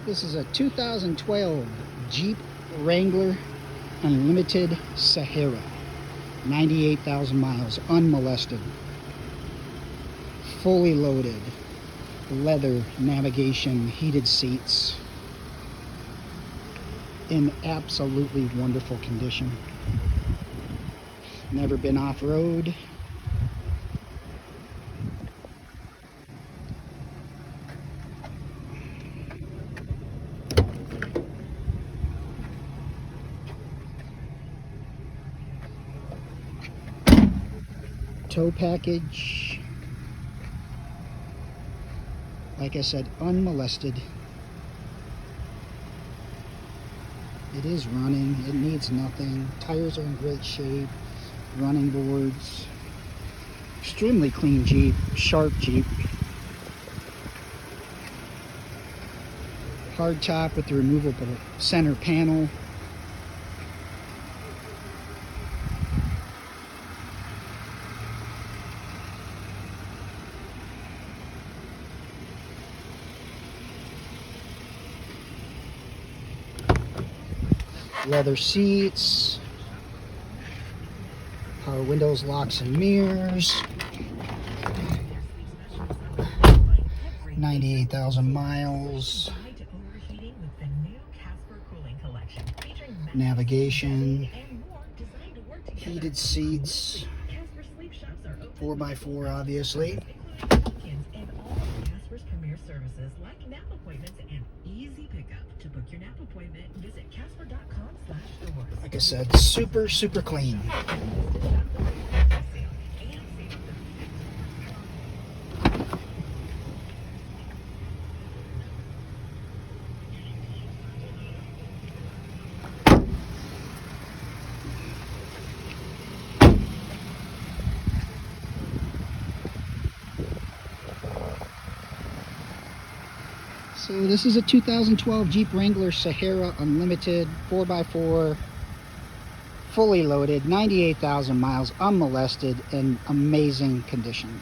This is a 2012 Jeep Wrangler Unlimited Sahara. 98,000 miles, unmolested. Fully loaded. Leather navigation, heated seats. In absolutely wonderful condition. Never been off-road. Tow package, like I said, unmolested. It is running, it needs nothing. Tires are in great shape, running boards. Extremely clean Jeep, sharp Jeep. Hard top with the removable center panel. Leather seats, power windows, locks and mirrors, 98,000 miles, navigation, heated seats, 4x4 obviously. Services like nap appointments and easy pickup. To book your nap appointment, visit casper.com/doors. Like I said, super clean. So this is a 2012 Jeep Wrangler Sahara Unlimited 4x4, fully loaded, 98,000 miles, unmolested, in amazing condition.